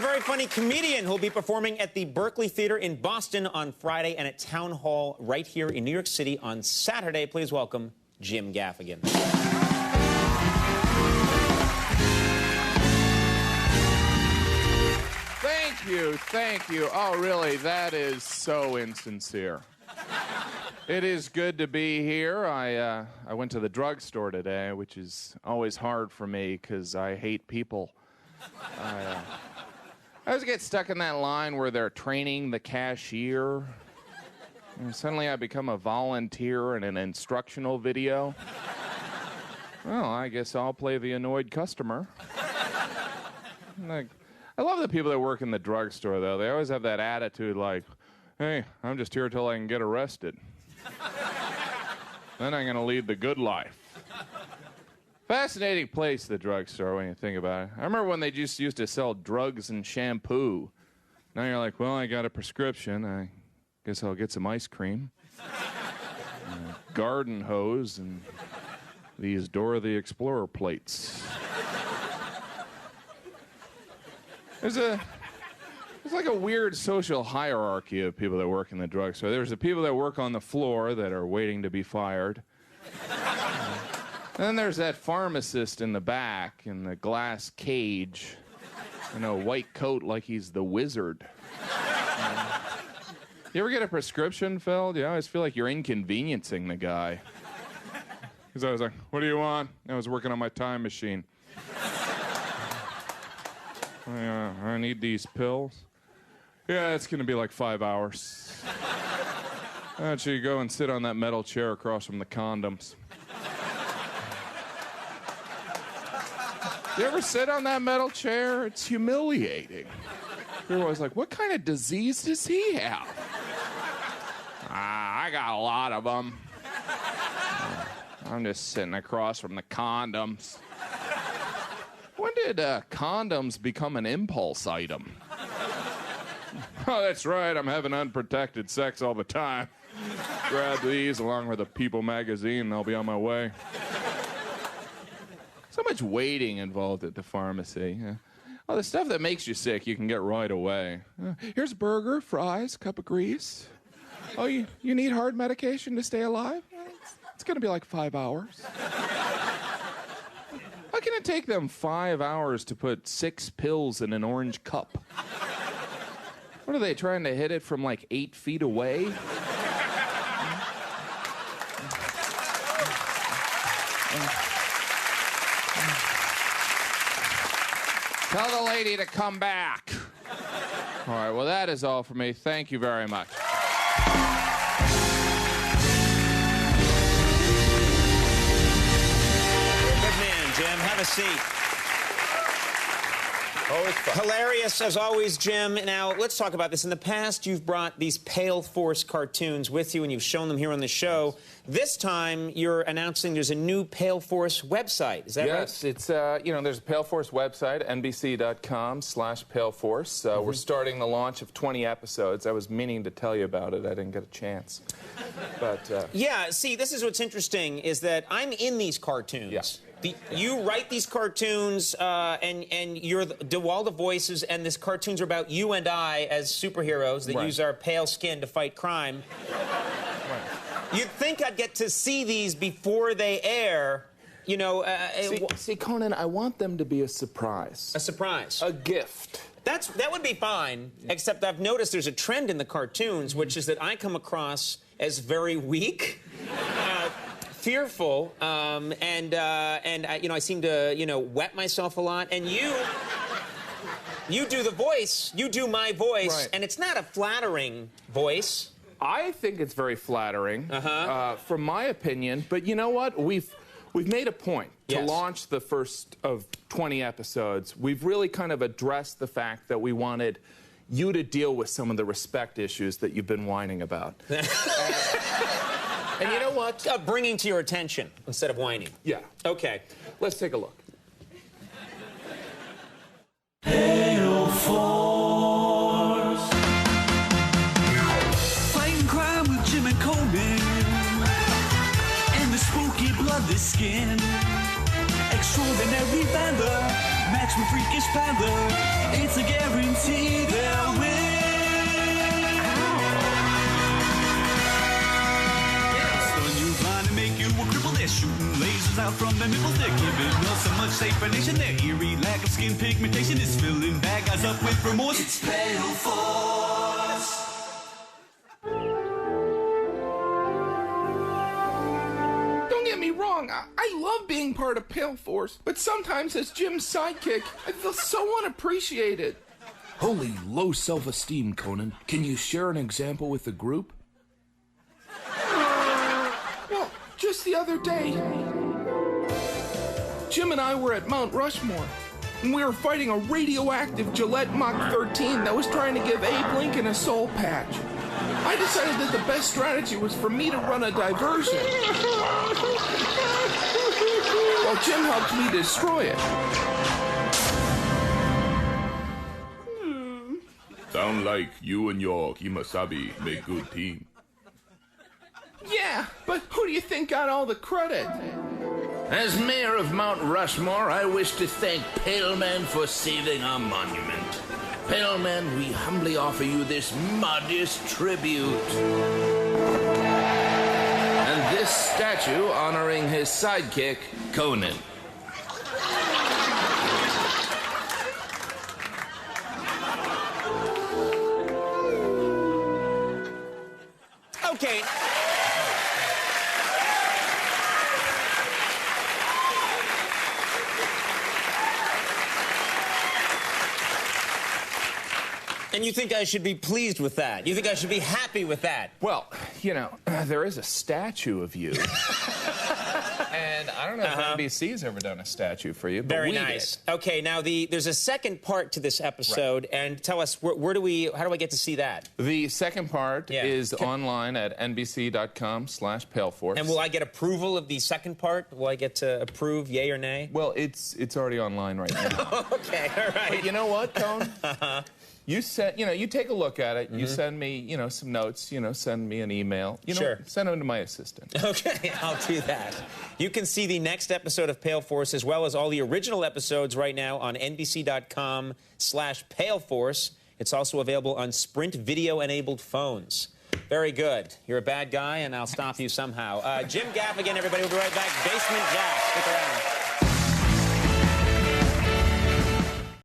very funny comedian who'll be performing at the Berkeley Theater in Boston on Friday and at Town Hall right here in New York City on Saturday. Please welcome Jim Gaffigan. Thank you. Oh, really, that is so insincere. It is good to be here. I went to the drugstore today, which is always hard for me because I hate people. I always get stuck in that line where they're training the cashier. And suddenly I become a volunteer in an instructional video. Well, I guess I'll play the annoyed customer. I love the people that work in the drugstore, though. They always have that attitude like, hey, I'm just here till I can get arrested. Then I'm going to lead the good life. Fascinating place, the drugstore, when you think about it. I remember when they just used to sell drugs and shampoo. Now you're like, well, I got a prescription. I guess I'll get some ice cream. Garden hose and these Dora the Explorer plates. There's like a weird social hierarchy of people that work in the drugstore. There's the people that work on the floor that are waiting to be fired. Then there's that pharmacist in the back in the glass cage in a white coat like he's the wizard. You ever get a prescription filled? You always feel like you're inconveniencing the guy. Because I was like, what do you want? I was working on my time machine. I need these pills. Yeah, it's going to be like 5 hours. Why don't you go and sit on that metal chair across from the condoms? You ever sit on that metal chair? It's humiliating. You're always like, what kind of disease does he have? I got a lot of them. I'm just sitting across from the condoms. When did condoms become an impulse item? Oh, that's right. I'm having unprotected sex all the time. Grab these along with a People magazine and I'll be on my way. So much waiting involved at the pharmacy. Oh, the stuff that makes you sick, you can get right away. Here's a burger, fries, cup of grease. Oh, you need hard medication to stay alive? It's going to be like 5 hours. How can it take them 5 hours to put 6 pills in an orange cup? What are they trying to hit it from like 8 feet away? Tell the lady to come back. All right, well, that is all for me. Thank you very much. Jim, have a seat. Always fun. Hilarious, as always, Jim. Now, let's talk about this. In the past, you've brought these Pale Force cartoons with you, and you've shown them here on the show. This time, you're announcing there's a new Pale Force website. Is that right? Yes, it's, there's a Pale Force website, nbc.com/paleforce. We're starting the launch of 20 episodes. I was meaning to tell you about it. I didn't get a chance. But, yeah, see, this is what's interesting, is that I'm in these cartoons. Yeah. You write these cartoons, and you do all the voices, and these cartoons are about you and I as superheroes that use our pale skin to fight crime. Right. You'd think I'd get to see these before they air, you know... see, Conan, I want them to be a surprise. A surprise. A gift. That would be fine, except I've noticed there's a trend in the cartoons, which is that I come across as very weak. Fearful, and I seem to, wet myself a lot. And you do the voice, you do my voice, right. And it's not a flattering voice. I think it's very flattering, from my opinion. But you know what? We've made a point to launch the first of 20 episodes. We've really kind of addressed the fact that we wanted you to deal with some of the respect issues that you've been whining about. And you know what? Bringing to your attention instead of whining. Yeah. Okay. Let's take a look. Pale Force. Fighting crime with Jim and Conan. And the spooky bloodless skin. Extraordinary valor. match with freakish power. It's a guarantee they'll win. Stun you, blind, and make you a cripple. They're shooting lasers out from their nipples. They're giving us a much safer nation. Their eerie lack of skin pigmentation is filling bad guys up with remorse. It's Pale Force. Don't get me wrong, I love being part of Pale Force, but sometimes as Jim's sidekick, I feel so unappreciated. Holy low self-esteem, Conan. Can you share an example with the group? Well, just the other day, Jim and I were at Mount Rushmore, and we were fighting a radioactive Gillette Mach 13 that was trying to give Abe Lincoln a soul patch. I decided that the best strategy was for me to run a diversion, while Jim helped me destroy it. Sound like you and your Kimasabi make good team. Yeah, but who do you think got all the credit? As mayor of Mount Rushmore, I wish to thank Pale Man for saving our monument. Pale Man, we humbly offer you this modest tribute. And this statue honoring his sidekick, Conan. Okay. And you think I should be pleased with that? You think I should be happy with that? Well, you know, there is a statue of you. And I don't know if NBC's ever done a statue for you, but Very we nice. did. Okay, now there's a second part to this episode, and tell us how do I get to see that? The second part Yeah. is online at nbc.com/paleforce. And will I get approval of the second part? Will I get to approve, yay or nay? Well, it's already online right now. Okay, all right. But you know what, Cone? You take a look at it. You send me, some notes. Send me an email. Sure. Send them to my assistant. Okay, I'll do that. You can see the next episode of Pale Force as well as all the original episodes right now on nbc.com/paleforce. It's also available on Sprint video-enabled phones. Very good. You're a bad guy, and I'll stop you somehow. Jim Gaffigan, everybody. We'll be right back. Basement Jack. Stick around.